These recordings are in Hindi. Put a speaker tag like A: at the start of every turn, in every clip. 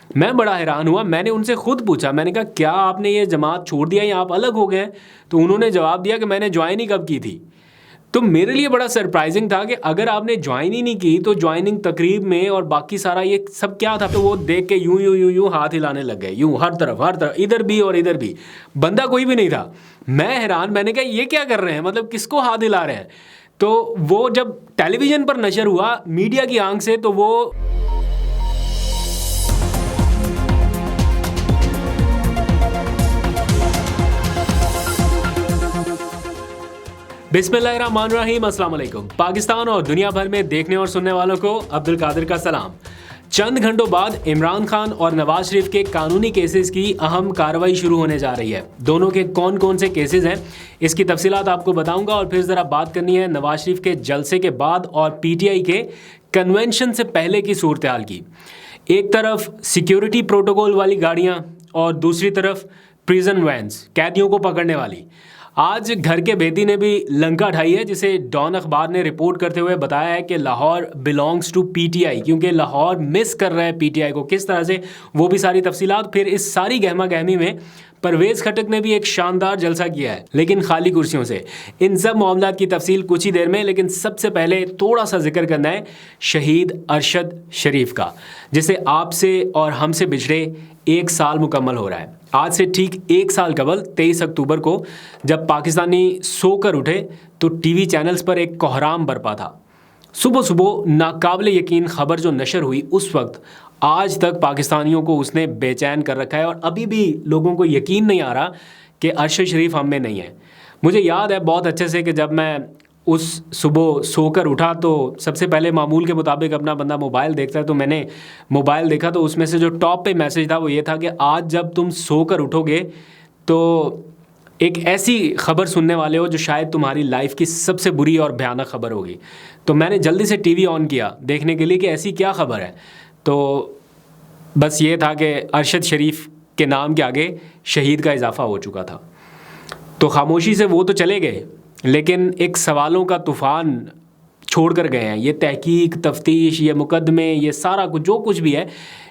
A: मैं बड़ा हैरान हुआ, मैंने उनसे खुद पूछा, मैंने कहा क्या आपने ये जमात छोड़ दिया या आप अलग हो गए? तो उन्होंने जवाब दिया कि मैंने ज्वाइन ही कब की थी। तो मेरे लिए बड़ा सरप्राइजिंग था कि अगर आपने ज्वाइन ही नहीं की तो ज्वाइनिंग तकरीब में और बाकी सारा ये सब क्या था? तो वो देख के यूं यूं यूं यूं हाथ हिलाने लग गए, यूं हर तरफ, इधर भी और इधर भी, बंदा कोई भी नहीं था। मैं हैरान, मैंने कहा ये क्या कर रहे हैं, मतलब किसको हाथ हिला रहे हैं? तो वो जब टेलीविजन पर नशर हुआ मीडिया की आंख से, तो वो बिस्मिल्लाहिर्रहमानिर्रहीम, अस्सलाम वालेकुम। पाकिस्तान और दुनिया भर में देखने और सुनने वालों को अब्दुल कादिर का सलाम। चंद घंटों बाद इमरान खान और नवाज शरीफ के कानूनी केसेस की अहम कार्रवाई शुरू होने जा रही है। दोनों के कौन कौन से केसेस हैं, इसकी तफसीलात आपको बताऊंगा। और फिर ज़रा बात करनी है नवाज शरीफ के जलसे के बाद और पीटीआई के कन्वेंशन से पहले की सूरत हाल की। एक तरफ सिक्योरिटी प्रोटोकॉल वाली गाड़ियाँ और दूसरी तरफ प्रिजन वैन्स, कैदियों को पकड़ने वाली। आज घर के बेदी ने भी लंका ढाई है, जिसे डॉन अखबार ने रिपोर्ट करते हुए बताया है कि लाहौर बिलोंग्स टू पीटीआई, क्योंकि लाहौर मिस कर रहा है पीटीआई को। किस तरह से, वो भी सारी तफसीलात। फिर इस सारी गहमा गहमी में परवेज़ खटक ने भी एक शानदार जलसा किया है, लेकिन खाली कुर्सियों से। इन सब मामलात की तफसील कुछ ही देर में, लेकिन सबसे पहले थोड़ा सा जिक्र करना है शहीद अरशद शरीफ का, जिसे आपसे और हमसे बिछड़े 1 साल मुकम्मल हो रहा है। आज से ठीक 1 साल कबल 23 अक्टूबर को जब पाकिस्तानी सोकर उठे तो टीवी चैनल्स पर एक कोहराम बरपा था। सुबह सुबह नाकाबिल यकीन खबर जो नशर हुई, उस वक्त आज तक पाकिस्तानियों को उसने बेचैन कर रखा है और अभी भी लोगों को यकीन नहीं आ रहा कि अरशद शरीफ हम में नहीं है। मुझे याद है बहुत अच्छे से कि जब मैं उस सुबह सोकर उठा तो सबसे पहले मामूल के मुताबिक अपना बंदा मोबाइल देखता है, तो मैंने मोबाइल देखा तो उसमें से जो टॉप पे मैसेज था वो ये था कि आज जब तुम सोकर उठोगे तो एक ऐसी खबर सुनने वाले हो जो शायद तुम्हारी लाइफ की सबसे बुरी और भयानक खबर होगी। तो मैंने जल्दी से टीवी ऑन किया देखने के लिए कि ऐसी क्या खबर है। तो बस ये था कि अरशद शरीफ के नाम के आगे शहीद का इजाफा हो चुका था। तो खामोशी से वो तो चले गए, लेकिन एक सवालों का तूफ़ान छोड़ कर गए हैं। ये तहकीक, तफ्तीश, ये मुकदमे, ये सारा कुछ जो कुछ भी है,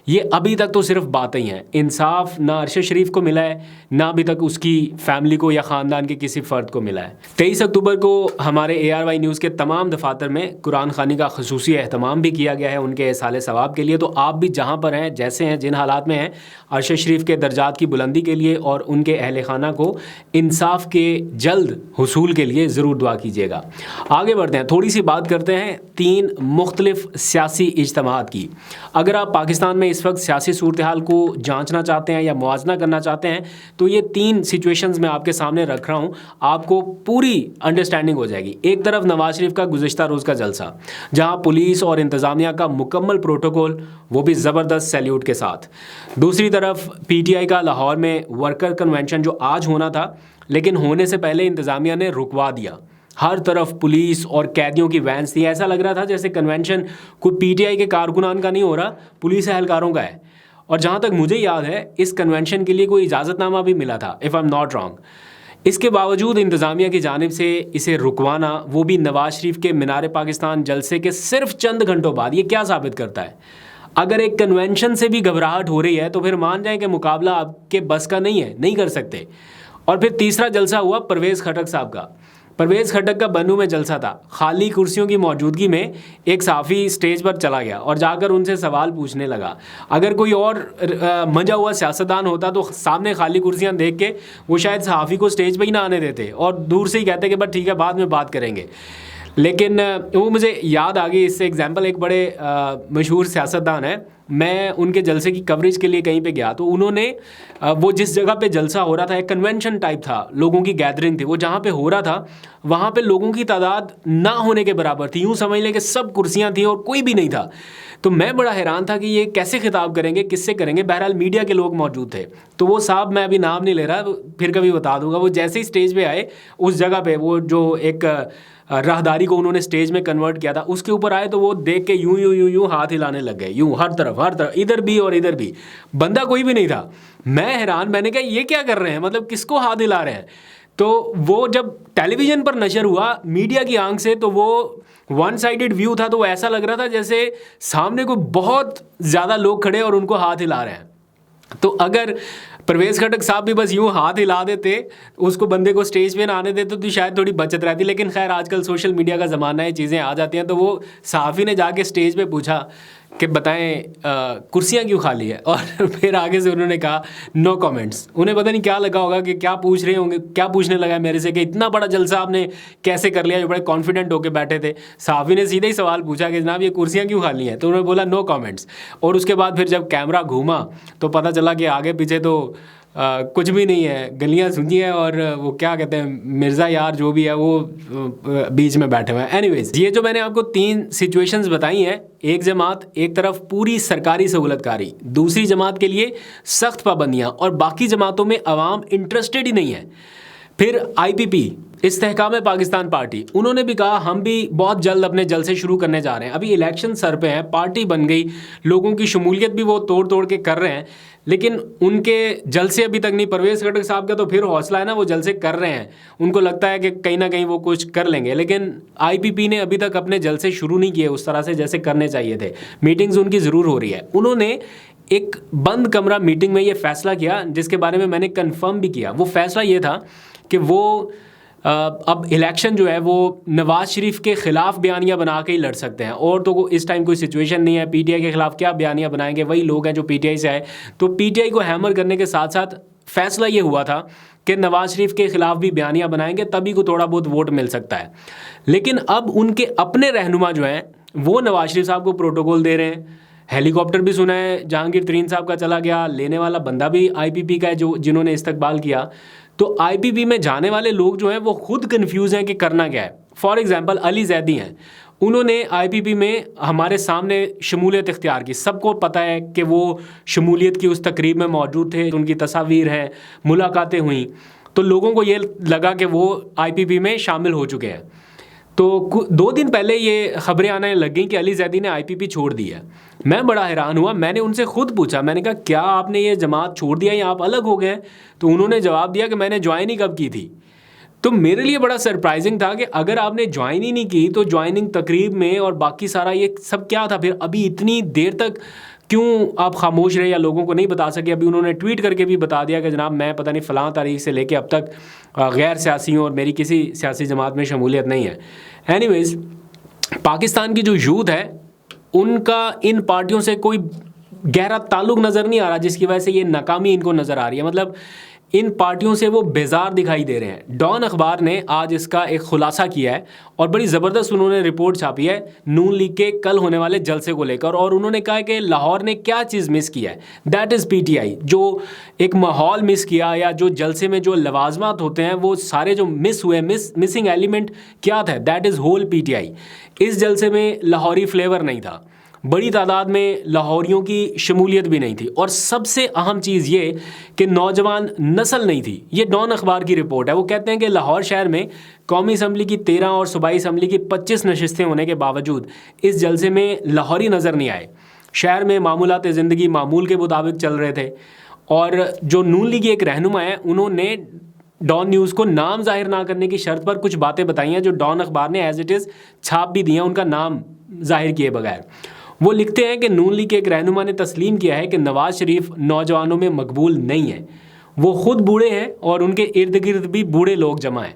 A: ये अभी तक तो सिर्फ बातें ही हैं। इंसाफ ना अरशद शरीफ को मिला है, ना अभी तक उसकी फैमिली को या ख़ानदान के किसी फ़र्द को मिला है। 23 अक्टूबर को हमारे ARY न्यूज़ के तमाम दफातर में कुरान खानी का खसूसी एहतमाम भी किया गया है उनके साले सवाब के लिए। तो आप भी जहाँ पर हैं, जैसे हैं, जिन हालात में हैं, अरशद शरीफ के दर्जात की बुलंदी के लिए और उनके अहल खाना को इंसाफ के जल्द हुसूल के लिए ज़रूर दुआ कीजिएगा। आगे बढ़ते हैं, थोड़ी सी बात करते हैं 3 मुख्तलिफ सियासी इज्तिमात की। अगर आप पाकिस्तान में इस वक्त सियासी सूरत हाल को जांचना चाहते हैं या मुआजना करना चाहते हैं तो ये 3 सिचुएशंस मैं आपके सामने रख रहा हूँ, आपको पूरी अंडरस्टैंडिंग हो जाएगी। एक तरफ नवाज शरीफ का गुज़िश्ता रोज़ का जलसा, जहाँ पुलिस और इंतज़ामिया का मुकम्मल प्रोटोकॉल, वो भी ज़बरदस्त सैल्यूट के साथ। दूसरी तरफ PTI का लाहौर में वर्कर कन्वेंशन जो आज होना था, लेकिन होने से पहले इंतज़ामिया ने रुकवा दिया। हर तरफ पुलिस और कैदियों की वैन्स थी। ऐसा लग रहा था जैसे कन्वेंशन कोई PTI के कारकुनान का नहीं हो रहा, पुलिस एहलकारों का है। और जहाँ तक मुझे याद है इस कन्वेंशन के लिए कोई इजाज़तनामा भी मिला था, if I am not wrong. इसके बावजूद इंतज़ामिया की जानिब से इसे रुकवाना, वो भी नवाज शरीफ के मीनार पाकिस्तान जलसे के सिर्फ चंद घंटों बाद, ये क्या साबित करता है? अगर एक कन्वेंशन से भी घबराहट हो रही है तो फिर मान जाए कि मुकाबला आपके बस का नहीं है, नहीं कर सकते। और फिर तीसरा जलसा हुआ परवेज़ खटक साहब का। परवेज़ खटक का बनू में जलसा था। खाली कुर्सियों की मौजूदगी में एक सहाफ़ी स्टेज पर चला गया और जाकर उनसे सवाल पूछने लगा। अगर कोई और मंजा हुआ सियासतदान होता तो सामने खाली कुर्सियां देख के वो शायद सहाफ़ी को स्टेज पर ही ना आने देते और दूर से ही कहते कि बस ठीक है, बाद में बात करेंगे। लेकिन वो मुझे याद आ गई इससे एग्जाम्पल, एक बड़े मशहूर सियासतदान है, मैं उनके जलसे की कवरेज के लिए कहीं पे गया तो उन्होंने वो जिस जगह पे जलसा हो रहा था, एक कन्वेंशन टाइप था, लोगों की गैदरिंग थी, वो जहाँ पे हो रहा था वहाँ पे लोगों की तादाद ना होने के बराबर थी। यूँ समझ लें कि सब कुर्सियाँ थी और कोई भी नहीं था। तो मैं बड़ा हैरान था कि ये कैसे खिताब करेंगे, किससे करेंगे। बहरहाल मीडिया के लोग मौजूद थे। तो वो साहब, मैं अभी नाम नहीं ले रहा, फिर कभी बता दूंगा, वो जैसे ही स्टेज पे आए उस जगह पे, वो जो एक राहदारी को उन्होंने स्टेज में कन्वर्ट किया था, उसके ऊपर आए तो वो देख के यूं यूं यूं यूं हाथ हिलाने लग गए, यूं हर तरफ, इधर भी और इधर भी, बंदा कोई भी नहीं था। मैं हैरान, मैंने कहा ये क्या कर रहे हैं, मतलब किसको हाथ हिला रहे हैं? तो वो जब टेलीविज़न पर नशर हुआ मीडिया की आंख से, तो वो वन साइडेड व्यू था। तो वो ऐसा लग रहा था जैसे सामने को बहुत ज़्यादा लोग खड़े और उनको हाथ हिला रहे हैं। तो अगर परवेज़ खटक साहब भी बस यूँ हाथ हिला देते, उसको बंदे को स्टेज पे ना आने देते, तो शायद थोड़ी बचत रहती। लेकिन खैर आजकल सोशल मीडिया का ज़माना है, चीज़ें आ जाती हैं। तो वो सहाफ़ी ने जाके स्टेज पे पूछा कि बताएं कुर्सियाँ क्यों खाली है, और फिर आगे से उन्होंने कहा नो कमेंट्स। उन्हें पता नहीं क्या लगा होगा कि क्या पूछ रहे होंगे, क्या पूछने लगा मेरे से कि इतना बड़ा जलसा आपने कैसे कर लिया, जो बड़े कॉन्फिडेंट होकर बैठे थे। सहाफ़ी ने सीधे ही सवाल पूछा कि जनाब ये कुर्सियाँ क्यों खाली हैं, तो उन्होंने बोला नो कमेंट्स। और उसके बाद फिर जब कैमरा घूमा तो पता चला कि आगे पीछे तो कुछ भी नहीं है, गलियां सूझी हैं, और वो क्या कहते हैं मिर्ज़ा यार जो भी है वो बीच में बैठे हुए हैं। एनीवेज, ये जो मैंने आपको 3 सिचुएशंस बताई हैं, एक जमात एक तरफ पूरी सरकारी सहूलतकारी, दूसरी जमात के लिए सख्त पाबंदियां, और बाकी जमातों में अवाम इंटरेस्टेड ही नहीं है। फिर IPP इस्तेहकाम पाकिस्तान पार्टी, उन्होंने भी कहा हम भी बहुत जल्द अपने जलसे शुरू करने जा रहे हैं। अभी इलेक्शन सर पे हैं, पार्टी बन गई, लोगों की शमूलियत भी वो तोड़ तोड़ के कर रहे हैं, लेकिन उनके जलसे अभी तक नहीं। परवेज़ खटक साहब का तो फिर हौसला है ना, वो जलसे कर रहे हैं, उनको लगता है कि कहीं ना कहीं वो कुछ कर लेंगे। लेकिन IPP ने अभी तक अपने जलसे शुरू नहीं किए उस तरह से जैसे करने चाहिए थे। मीटिंग्स उनकी ज़रूर हो रही है। उन्होंने एक बंद कमरा मीटिंग में ये फ़ैसला किया, जिसके बारे में मैंने कन्फर्म भी किया। वो फ़ैसला ये था कि वो अब इलेक्शन जो है वो नवाज़ शरीफ के ख़िलाफ़ बयानियाँ बना के ही लड़ सकते हैं, और तो इस टाइम कोई सिचुएशन नहीं है। PTI के ख़िलाफ़ क्या बयानियाँ बनाएंगे, वही लोग हैं जो PTI से आए। तो PTI को हैमर करने के साथ साथ फ़ैसला ये हुआ था कि नवाज़ शरीफ के ख़िलाफ़ भी बयानियाँ बनाएंगे, तभी को थोड़ा बहुत वोट मिल सकता है। लेकिन अब उनके अपने रहनुमा जो हैं वो नवाज़ शरीफ साहब को प्रोटोकॉल दे रहे हैं। हेलीकॉप्टर भी सुना है जहांगीर तरीन साहब का चला गया, लेने वाला बंदा भी IPP का है जो जिन्होंने इस्तकबाल किया। तो IPP में जाने वाले लोग जो हैं वो खुद कंफ्यूज हैं कि करना क्या है। फॉर एग्जांपल अली जैदी हैं, उन्होंने IPP में हमारे सामने शमूलियत इख्तियार की। सबको पता है कि वो शमूलियत की उस तकरीब में मौजूद थे, उनकी तस्वीर हैं, मुलाकातें हुई, तो लोगों को ये लगा कि वो IPP में शामिल हो चुके हैं। तो 2 दिन पहले ये खबरें आने लग गई कि अली जैदी ने IPP छोड़ दी है। मैं बड़ा हैरान हुआ, मैंने उनसे खुद पूछा, मैंने कहा क्या आपने ये जमात छोड़ दिया या आप अलग हो गए? तो उन्होंने जवाब दिया कि मैंने ज्वाइन ही कब की थी। तो मेरे लिए बड़ा सरप्राइजिंग था कि अगर आपने ज्वाइन ही नहीं की तो ज्वाइनिंग तकरीब में और बाकी सारा ये सब क्या था फिर? अभी इतनी देर तक क्यों आप खामोश रहे या लोगों को नहीं बता सके? अभी उन्होंने ट्वीट करके भी बता दिया कि जनाब मैं पता नहीं फ़लाँ तारीख से लेके अब तक गैर सियासी हूँ और मेरी किसी सियासी जमात में शमूलियत नहीं है। एनीवेज़, पाकिस्तान की जो यूथ है उनका इन पार्टियों से कोई गहरा ताल्लुक़ नज़र नहीं आ रहा, जिसकी वजह से ये नाकामी इनको नज़र आ रही है। मतलब इन पार्टियों से वो बेजार दिखाई दे रहे हैं। डॉन अखबार ने आज इसका एक खुलासा किया है और बड़ी ज़बरदस्त उन्होंने रिपोर्ट छापी है नून लीग के कल होने वाले जलसे को लेकर, और उन्होंने कहा है कि लाहौर ने क्या चीज़ मिस किया है, दैट इज़ PTI। जो एक माहौल मिस किया या जो जलसे में जो लवाजमात होते हैं वो सारे जो मिस हुए, मिसिंग एलिमेंट क्या था, दैट इज़ होल PTI। इस जलसे में लाहौरी फ्लेवर नहीं था, बड़ी तादाद में लाहौरियों की शमूलियत भी नहीं थी, और सबसे अहम चीज़ ये कि नौजवान नस्ल नहीं थी। ये डॉन अखबार की रिपोर्ट है। वो कहते हैं कि लाहौर शहर में कौमी असम्बली की 13 और सूबाई असम्बली की 25 नशिस्तें होने के बावजूद इस जलसे में लाहौरी नज़र नहीं आए। शहर में मामूलात ज़िंदगी मामूल के मुताबिक चल रहे थे, और जो नून लीग एक रहनुमा है उन्होंने डॉन न्यूज़ को नाम जाहिर ना करने की शर्त पर कुछ बातें बताई हैं जो डॉन अखबार ने एज इट इज़ छाप भी दी हैं उनका नाम जाहिर किए बगैर। वो लिखते हैं कि नून लीग के एक रहनुमा ने तस्लीम किया है कि नवाज़ शरीफ नौजवानों में मकबूल नहीं है। वो ख़ुद बूढ़े हैं और उनके इर्द गिर्द भी बूढ़े लोग जमा हैं।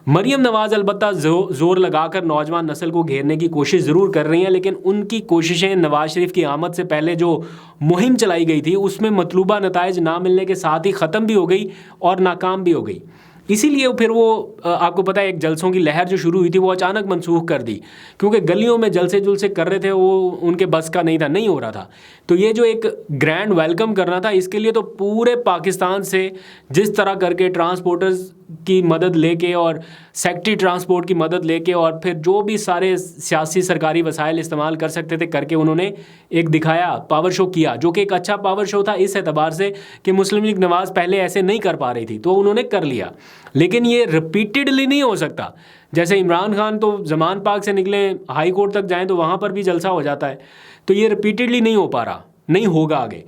A: मरियम नवाज़ अलबत्ता ज़ोर लगाकर नौजवान नस्ल को घेरने की कोशिश ज़रूर कर रही हैं, लेकिन उनकी कोशिशें नवाज़ शरीफ की आमद से पहले जो मुहिम चलाई गई थी उसमें मतलूबा नताइज ना मिलने के साथ ही ख़त्म भी हो गई और नाकाम भी हो गई। इसीलिए फिर वो आपको पता है एक जलसों की लहर जो शुरू हुई थी वो अचानक मनसूख कर दी, क्योंकि गलियों में जलसे जुलसे कर रहे थे वो उनके बस का नहीं था, नहीं हो रहा था। तो ये जो एक ग्रैंड वेलकम करना था, इसके लिए तो पूरे पाकिस्तान से जिस तरह करके ट्रांसपोर्टर्स की मदद लेके और सेक्रेटरी ट्रांसपोर्ट की मदद लेके और फिर जो भी सारे सियासी सरकारी वसाइल इस्तेमाल कर सकते थे करके उन्होंने एक दिखाया, पावर शो किया, जो कि एक अच्छा पावर शो था इस एतबार से कि मुस्लिम लीग नवाज़ पहले ऐसे नहीं कर पा रही थी, तो उन्होंने कर लिया। लेकिन ये रिपीटेडली नहीं हो सकता। जैसे इमरान खान तो ज़मान पाक से निकले हाई कोर्ट तक जाएं तो वहाँ पर भी जलसा हो जाता है, तो ये रिपीटेडली नहीं हो पा रहा, नहीं होगा आगे।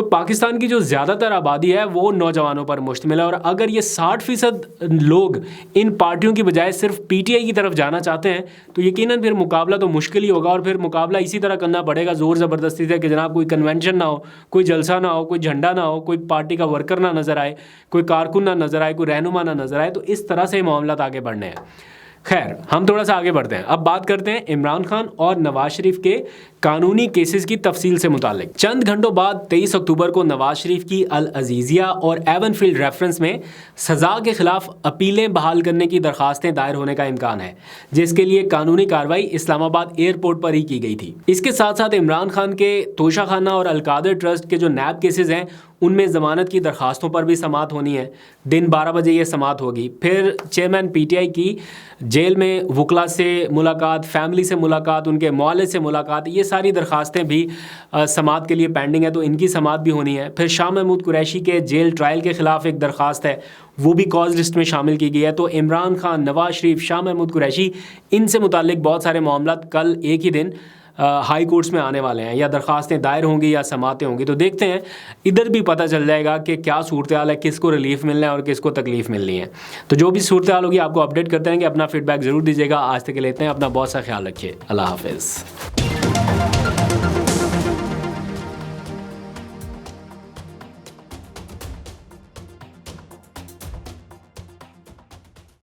A: तो पाकिस्तान की जो ज़्यादातर आबादी है वो नौजवानों पर मुश्तमिल है, और अगर ये 60% लोग इन पार्टियों की बजाय सिर्फ पीटीआई की तरफ जाना चाहते हैं तो यकीनन फिर मुकाबला तो मुश्किल ही होगा, और फिर मुकाबला इसी तरह करना पड़ेगा ज़ोर ज़बरदस्ती से कि जनाब कोई कन्वेंशन ना हो, कोई जलसा ना हो, कोई झंडा ना हो, कोई पार्टी का वर्कर ना नज़र आए, कोई कारकुन ना नज़र आए, कोई रहनुमा ना नज़र आए। तो इस तरह से मामला आगे बढ़ने हैं। खैर, हम थोड़ा सा आगे बढ़ते हैं। अब बात करते हैं इमरान खान और नवाज शरीफ के कानूनी केसेस की तफसील से मुतालिक। चंद घंटों बाद 23 अक्टूबर को नवाज शरीफ की अल अजीज़िया और एवनफील्ड रेफरेंस में सज़ा के खिलाफ अपीलें बहाल करने की दरखास्तें दायर होने का इम्कान है, जिसके लिए कानूनी कार्रवाई इस्लामाबाद एयरपोर्ट पर ही की गई थी। इसके साथ साथ इमरान खान के तोशाखाना और अलकादर ट्रस्ट के जो नैब केसेस हैं उनमें ज़मानत की दरखास्तों पर भी समाअत होनी है। दिन 12 बजे ये समाअत होगी। फिर चेयरमैन पीटीआई की जेल में वकला से मुलाकात, फैमिली से मुलाकात, उनके मौले से मुलाकात, ये सारी दरखास्तें भी समाअत के लिए पेंडिंग है, तो इनकी समाअत भी होनी है। फिर शाह महमूद कुरैशी के जेल ट्रायल के ख़िलाफ़ एक दरख्वास्त है, वो भी कॉज लिस्ट में शामिल की गई है। तो इमरान खान, नवाज शरीफ, शाह महमूद कुरैशी, इनसे मुतालिक बहुत सारे मामला कल एक ही दिन हाई कोर्ट्स में आने वाले हैं, या दरख्वास्तें दायर होंगी या समातें होंगी। तो देखते हैं, इधर भी पता चल जाएगा कि क्या सूरत हाल है, किसको रिलीफ मिलना है और किसको तकलीफ़ मिलनी है। तो जो भी सूरत हाल होगी आपको अपडेट करते रहेंगे। अपना फीडबैक ज़रूर दीजिएगा। आज तक के लेते हैं, अपना बहुत सा ख्याल रखिए। अल्लाह हाफिज़।